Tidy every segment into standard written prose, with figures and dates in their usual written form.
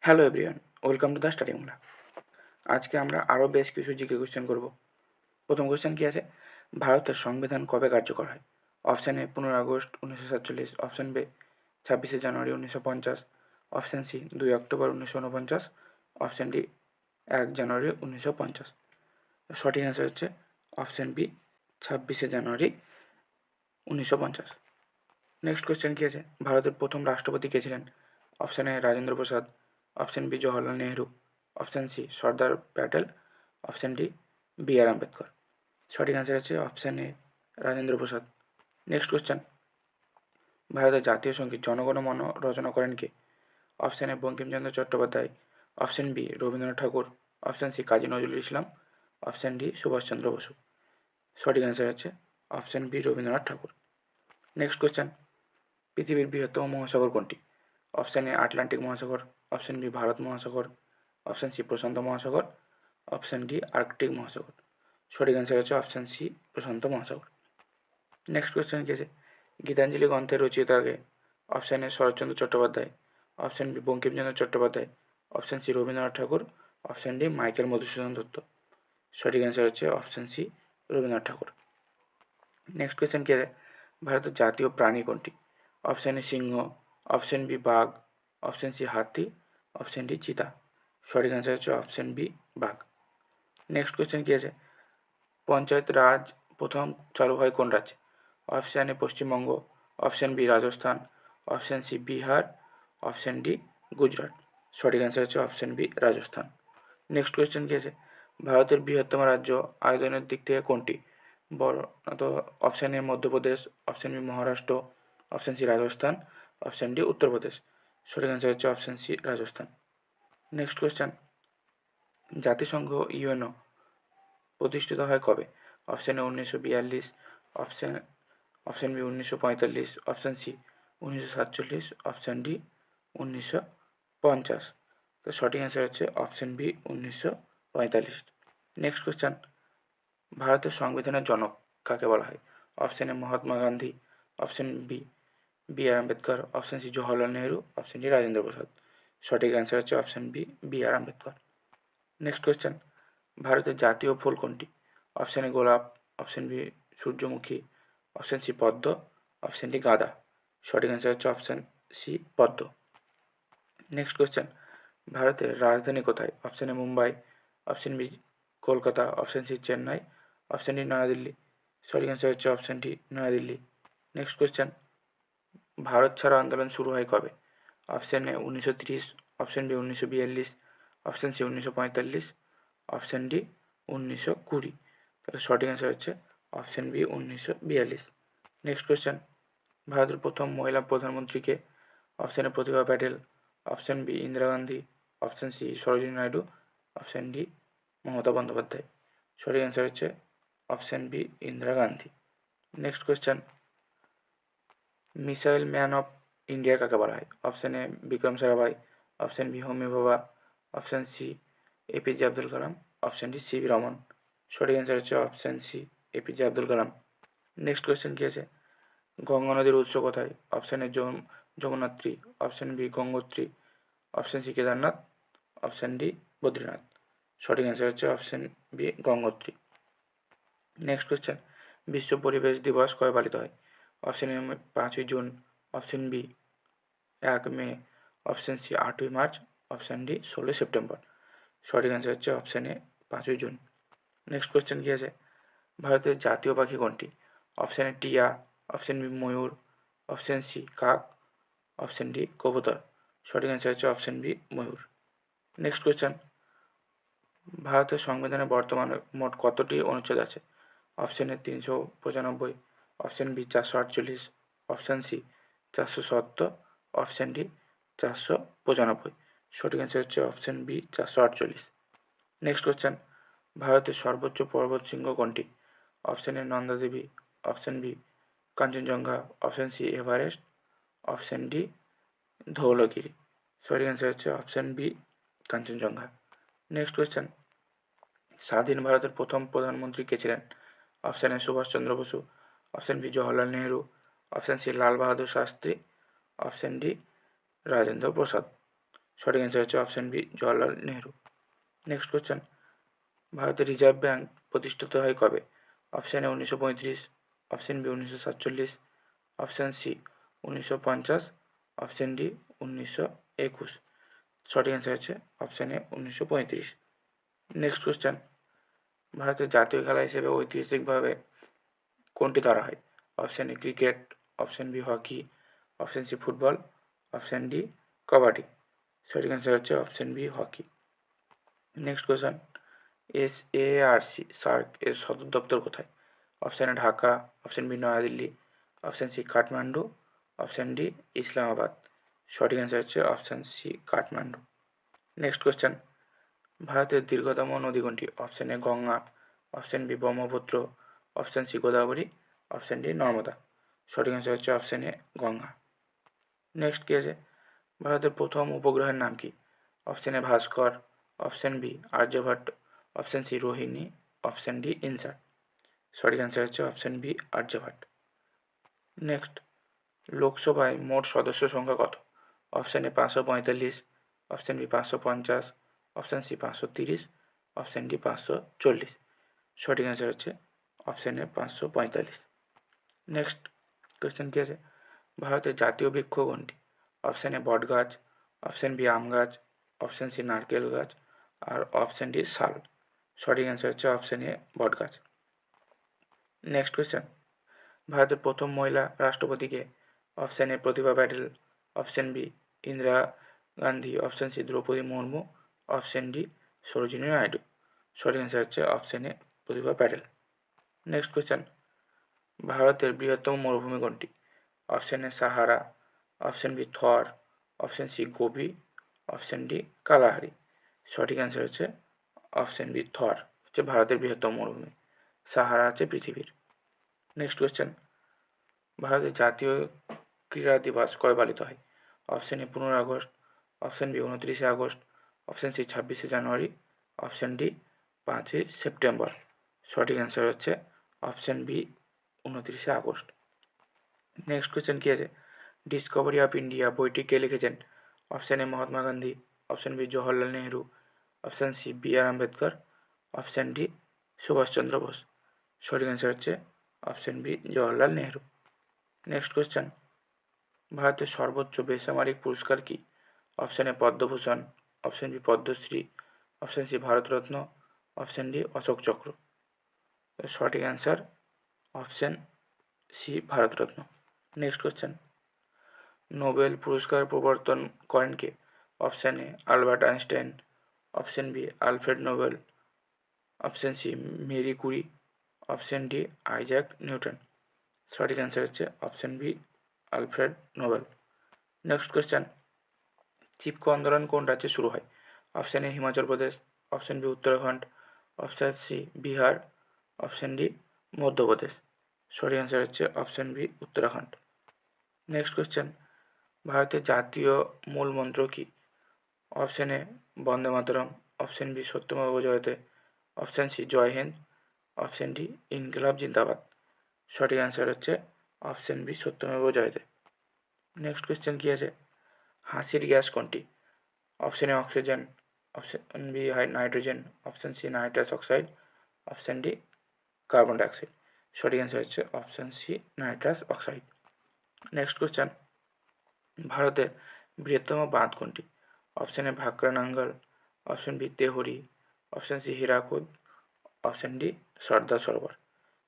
Hello everyone, welcome to the study Bangla. আজকে আমরা আরও বেশ কিছু জিকে কোশ্চেন করব। প্রথম কোশ্চেন কী আছে? ভারতের সংবিধান কবে কার্যকর হয়? Option A 15 August 1947, option B 26শে জানুয়ারি 1950, অপশান সি 2 অক্টোবর 1949, অপশান ডি 1 জানুয়ারি 1950। সঠিক অ্যান্সার হচ্ছে অপশান বি 26শে জানুয়ারি 1950। নেক্সট কোশ্চেন কী আছে? ভারতের প্রথম রাষ্ট্রপতি কে ছিলেন? Option A Rajendra Prasad, option B Jawaharlal Nehru, option C Sardar Patel, option D B R Ambedkar. সঠিক অ্যান্সার হচ্ছে option A Rajendra Prasad. Next question, ভারতের জাতীয় সঙ্গীত জনগণ মন রচনা করেন কে? অপশান এ Bankimchandra Chattopadhyay, option B Rabindranath Thakur, option C Kazi Nazrul Islam, option D Subhash Chandra Basu. সঠিক অ্যান্সার হচ্ছে option B Rabindranath Thakur. Next question, পৃথিবীর বৃহত্তম মহাসাগর কোনটি? অপশান এ আটলান্টিক মহাসাগর, অপশান বি ভারত মহাসাগর, অপশান সি প্রশান্ত মহাসাগর, অপশান ডি আর্কটিক মহাসাগর। সঠিক অ্যান্সার হচ্ছে অপশান সি প্রশান্ত মহাসাগর। নেক্সট কোয়েশ্চেন কি আছে? গীতাঞ্জলি গ্রন্থের রচয়িতাকে? Option A Saratchandra Chattopadhyay, option B Bankimchandra Chattopadhyay, option C Rabindranath Thakur, option D Michael Madhusudan Dutta. সঠিক অ্যান্সার হচ্ছে option C Rabindranath Thakur. Next question কি আছে? ভারতের জাতীয় প্রাণী কোনটি? অপশান এ সিংহ, অপশান বি বাঘ, অপশান সি হাতি, অপশান ডি চিতা। সঠিক অ্যান্সার হচ্ছে অপশান বি বাঘ। নেক্সট কোয়েশ্চেন কি আছে? পঞ্চায়েত রাজ প্রথম চালু হয় কোন রাজ্যে? Option A Paschimbanga, option B Rajasthan, option C Bihar, option D Gujarat. সঠিক অ্যান্সার হচ্ছে option B Rajasthan. Next question কি আছে? ভারতের বৃহত্তম রাজ্য আয়তনের দিক থেকে কোনটি? বড় তো option A Madhya Pradesh, option B Maharashtra, option C Rajasthan, option D Uttar Pradesh. সঠিক অ্যান্সার হচ্ছে option C Rajasthan. Next question, জাতিসংঘ ইউএনও প্রতিষ্ঠিত হয় কবে? Option A 1942, option option B 1945, option C 1947, option D 1950। তো সঠিক অ্যান্সার হচ্ছে অপশান বি 1945। নেক্সট কোয়েশ্চেন, ভারতের সংবিধানের জনক কাকে বলা হয়? Option A Mahatma Gandhi, option B B R Ambedkar, option C Jawaharlal Nehru, option D Rajendra Prasad. সঠিক অ্যান্সার হচ্ছে option B B R Ambedkar. Next question, ভারতের জাতীয় ফুল কোনটি? অপশান এ গোলাপ, অপশান বি সূর্যমুখী, অপশান সি পদ্ম, অপশান ডি গাঁদা। সঠিক অ্যান্সার হচ্ছে অপশান সি পদ্ম। নেক্সট কোয়েশ্চেন, ভারতের রাজধানী কোথায়? Option A Mumbai, option B Kolkata, option C Chennai, option D New Delhi. সঠিক অ্যান্সার হচ্ছে option D New Delhi. Next question, Bharat ছাড়ো আন্দোলন শুরু হয় কবে? Option A 1930, option B 1942, option C 1945, option D 1920। তাহলে সঠিক অ্যান্সার হচ্ছে অপশান বি 1942। নেক্সট কোয়েশ্চেন, ভারতের প্রথম মহিলা প্রধানমন্ত্রীকে? Option A Pratibha Patel, option B Indira Gandhi, option C Sarojini Naidu, option D Mamata Bandyopadhyay. সঠিক অ্যান্সার হচ্ছে option B Indira Gandhi. Next question, missile man of India কাকে বলা হয়? Option A Vikram Sarabhai, option B Homi Bhabha, option C APJ Abdul Kalam, option D CV Raman. সঠিক অ্যান্সার হচ্ছে option C APJ Abdul Kalam. Next question কী আছে? গঙ্গা নদীর উৎস কোথায়? অপশান এ Yamunotri, option B Gangotri, option C Kedarnath, option D Badrinath. সঠিক অ্যান্সার হচ্ছে option B Gangotri. Next question, বিশ্ব পরিবেশ দিবস কবে পালিত হয়? অপশান এ 5ই জুন, অপশান বি 1 মে, অপশান সি 8ই মার্চ, অপশান ডি 16ই সেপ্টেম্বর। সঠিক অ্যান্সার হচ্ছে অপশান এ 5ই জুন। নেক্সট কোয়েশ্চেন কী আছে? ভারতের জাতীয় পাখি কোনটি? অপশান এ টিয়া, অপশান বি ময়ূর, অপশান সি কাক, অপশান ডি কবুতর। সঠিক অ্যান্সার হচ্ছে অপশান বি ময়ূর। নেক্সট কোয়েশ্চেন, ভারতের সংবিধানে বর্তমানে মোট কতটি অনুচ্ছেদ আছে? Option A 395, option B 448, option C 470, option D 495। সঠিক অ্যান্সার হচ্ছে অপশান বি 448। নেক্সট কোয়েশ্চেন, ভারতের সর্বোচ্চ পর্বতশৃঙ্গ কোনটি? Option A Nanda Devi, option B Kanchenjunga, option C Everest, option D Dhaulagiri. সঠিক অ্যান্সার হচ্ছে option B Kanchenjunga. Next question, স্বাধীন ভারতের প্রথম প্রধানমন্ত্রী কে ছিলেন? Option A Subhashchandra Bose, option B Jawaharlal Nehru, option C Lal Bahadur Shastri, option D Rajendra Prasad. সঠিক অ্যান্সার হচ্ছে option B Jawaharlal Nehru. Next question, ভারতের রিজার্ভ ব্যাঙ্ক প্রতিষ্ঠিত হয় কবে? Option A 1935, option B 1947, option C 1950, option D 1921। সঠিক অ্যান্সার হচ্ছে অপশান এ 1935। নেক্সট কোয়েশ্চেন, ভারতের জাতীয় খেলা হিসেবে ঐতিহাসিকভাবে কোনটি ধরা হয়? অপশান এ cricket, option B hockey, option C football, option D kabaddi. সঠিক অ্যান্সার হচ্ছে option B hockey. Next question, SARC SAARC এর সদর দপ্তর কোথায়? অপশান এ Dhaka, option B New Delhi, option C Kathmandu, option D Islamabad. সঠিক অ্যান্সার হচ্ছে option C Kathmandu. Next question, ভারতের দীর্ঘতম নদী কোনটি? অপশান এ Ganga, option B Brahmaputra, option C Godavari, option D Narmada. সঠিক অ্যান্সার হচ্ছে অপশান এ গঙ্গা। নেক্সট কী আছে, ভারতের প্রথম উপগ্রহের নাম কি? Option A Bhaskara, option B Aryabhata, option C Rohini, option D INSAT. সঠিক অ্যান্সার হচ্ছে অপশান বি আর্যভট্ট। নেক্সট, লোকসভায় মোট সদস্য সংখ্যা কত? Option A 545, option B 550, option C 530, option D 540। সঠিক অ্যান্সার হচ্ছে অপশান এ 545। নেক্সট কোয়েশ্চেন কী আছে, ভারতের জাতীয় বৃক্ষ কোনটি? অপশান এ বট গাছ, অপশান বি আম গাছ, অপশান সি নারকেল গাছ, আর অপশান ডি শাল। সঠিক অ্যান্সার হচ্ছে অপশান এ বট গাছ। নেক্সট কোয়েশ্চেন, ভারতের প্রথম মহিলা রাষ্ট্রপতিকে? Option A Pratibha Patel, option B Indira Gandhi, option C Droupadi Murmu, option D Sarojini Naidu. সঠিক অ্যান্সার হচ্ছে option A Pratibha Patel. Next question, ভারতের বৃহত্তম মরুভূমি কোনটি? Option A Sahara, option B Thar, option C Gobi, option D Kalahari. সঠিক অ্যান্সার হচ্ছে অপশান বি থর হচ্ছে ভারতের বৃহত্তম মরুভূমি, সাহারা হচ্ছে পৃথিবীর। নেক্সট কোয়েশ্চেন, ভারতের জাতীয় ক্রীড়া দিবস কবে পালিত হয়? Option A 15 August, option B 29 August, option C 26শে জানুয়ারি, অপশান ডি 5ই সেপ্টেম্বর। সঠিক অ্যান্সার হচ্ছে option B 29 August. Next question কী আছে, ডিসকভারি অফ ইন্ডিয়া বইটি কে লিখেছেন? Option A Mahatma Gandhi, option B Jawaharlal Nehru, option C BR Ambedkar, option D Subhashchandra Bose. সঠিক অ্যান্সার হচ্ছে option B Jawaharlal Nehru. Next question, ভারতের সর্বোচ্চ বেসামরিক পুরস্কার কি? Option A Padma Bhushan, option B Padma Shri, option C Bharat Ratna, option D Ashoka Chakra. সঠিক answer option C Bharat Ratna. Next question, Nobel পুরস্কার প্রবর্তন করেন কে? Option A Albert Einstein, option B Alfred Nobel, option C Marie Curie, option D Isaac Newton. সঠিক অ্যান্সার হচ্ছে option B Alfred Nobel. Next question, Chipko আন্দোলন কোন রাজ্যে শুরু হয়? Option A Himachal Pradesh, option B Uttarakhand, option C Bihar, option D Madhya Pradesh. সঠিক answer হচ্ছে option B Uttarakhand. Next question, ভারতের জাতীয় মূল মন্ত্র কী? Option A Vande Mataram, option B Satyameva Jayate, option C Jai Hind, option D Inquilab Zindabad. সঠিক অ্যান্সার হচ্ছে option B Satyameva Jayate. Next question কী আছে, হাসির গ্যাস কোনটি? Option A oxygen, option B nitrogen, option C nitrous oxide, option D carbon dioxide. সঠিক অ্যান্সার হচ্ছে option C nitrous oxide. Next question, ভারতের বৃহত্তম বাঁধ কোনটি? অপশান এ ভাকরা নাঙ্গল, option B Tehri, option C Hirakud, option D Sardar Sarovar.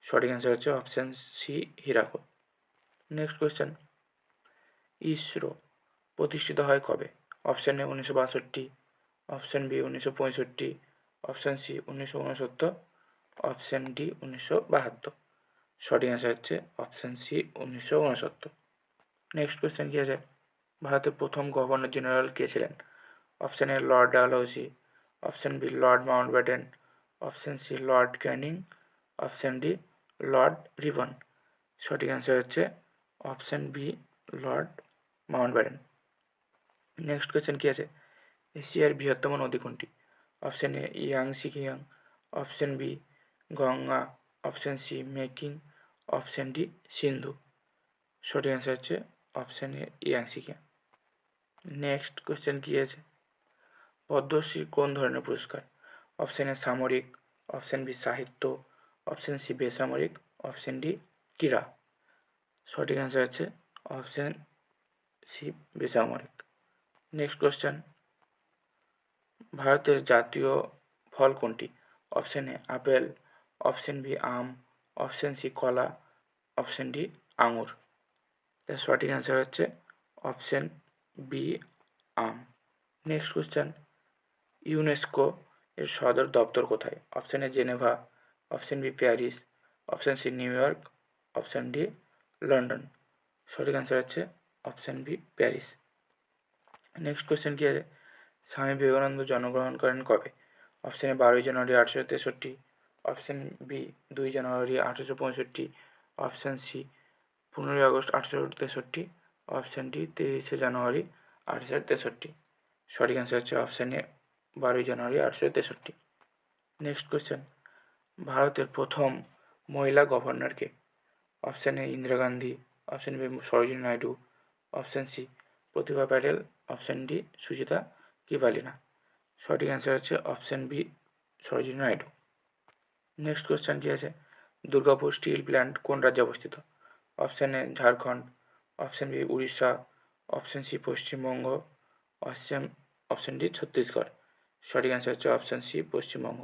সঠিক অ্যান্সার হচ্ছে option C Hirakud. Next question, ISRO প্রতিষ্ঠিত হয় কবে? Option A 1962, option B 1965, option C 1969, option D 1972। সঠিক অ্যান্সার হচ্ছে অপশান সি 1969। নেক্সট কোয়েশ্চেন কী আছে, ভারতের প্রথম গভর্নর জেনারেল কে ছিলেন? Option A Lord Dalhousie, option B Lord Mountbatten, option C Lord Canning, option D Lord Ripon. সঠিক answer হচ্ছে option B Lord Mountbatten. Next question কী আছে, এশিয়ার বৃহত্তম নদী কোনটি? Option A Yangtze Kiang, option B Ganga, option C Mekong, option D Sindhu. সঠিক answer হচ্ছে option A Yangtze Kiang. Next question কী আছে, পদ্মশ্রী কোন ধরনের পুরস্কার? অপশন এ সামরিক, অপশন বি সাহিত্য, অপশন সি বেসামরিক, অপশন ডি ক্রীড়া। সঠিক অ্যান্সার হচ্ছে অপশন সি বেসামরিক। নেক্সট কোশ্চেন, ভারতের জাতীয় ফল কোনটি? Option A apple, option B আম, অপশন সি কলা, অপশন ডি আঙুর। তার সঠিক অ্যান্সার হচ্ছে অপশন বি আম। নেক্সট কোশ্চেন, ইউনেস্কো এর সদর দপ্তর কোথায়? Option A Geneva, option B Paris, option C New York, option D London. সঠিক অ্যান্সার হচ্ছে option B Paris. Next question কি আছে, স্বামী বিবেকানন্দ জন্মগ্রহণ করেন কবে? অপশন এ 12ই January 1863, option B 2 January 1865, option C 15ই আগস্ট 1863, অপশন ডি 23শে জানুয়ারি 1863। সঠিক অ্যান্সার হচ্ছে অপশন এ 12ই জানুয়ারি 1863। নেক্সট কোশ্চেন, ভারতের প্রথম মহিলা গভর্নর কে? Option A Indira Gandhi, option B Sarojini Naidu, option C Pratibha Patel, option D Sucheta Kripalani. সঠিক অ্যান্সার হচ্ছে option B Sarojini Naidu. Next question কি আছে, দুর্গাপুর স্টিল প্ল্যান্ট কোন রাজ্যে অবস্থিত? Option A Jharkhand, option B Orissa, option C Paschimbanga, option D Chhattisgarh. সঠিক অ্যান্সার হচ্ছে option C Paschimbanga.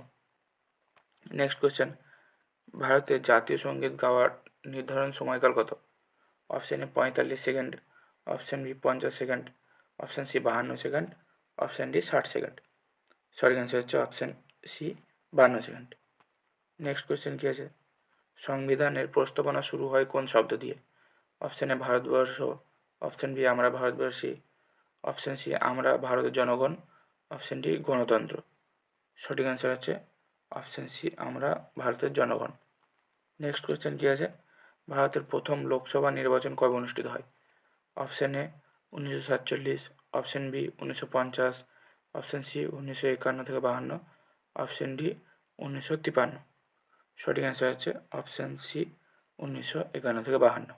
Next question, ভারতের জাতীয় সঙ্গীত গাওয়ার নির্ধারণ সময়কাল কত? Option A 45 seconds, option B 50 seconds, option C 52 seconds, option D 60 seconds. সঠিক অ্যান্সার হচ্ছে option C 52 seconds. Next question কি আছে, সংবিধানের প্রস্তাবনা শুরু হয় কোন শব্দ দিয়ে? Option A Bharatvarsha, option B আমরা ভারতবাসী, অপশন সি আমরা ভারতের জনগণ, অপশন ডি গণতন্ত্র। সঠিক অ্যান্সার হচ্ছে অপশন সি আমরা ভারতের জনগণ। নেক্সট কোশ্চেন কি আছে, ভারতের প্রথম লোকসভা নির্বাচন কবে অনুষ্ঠিত হয়? Option A 1947, option B 1950, option C 1951 থেকে 52, অপশন ডি 1953। সঠিক অ্যান্সার হচ্ছে অপশন সি 1951 থেকে 52।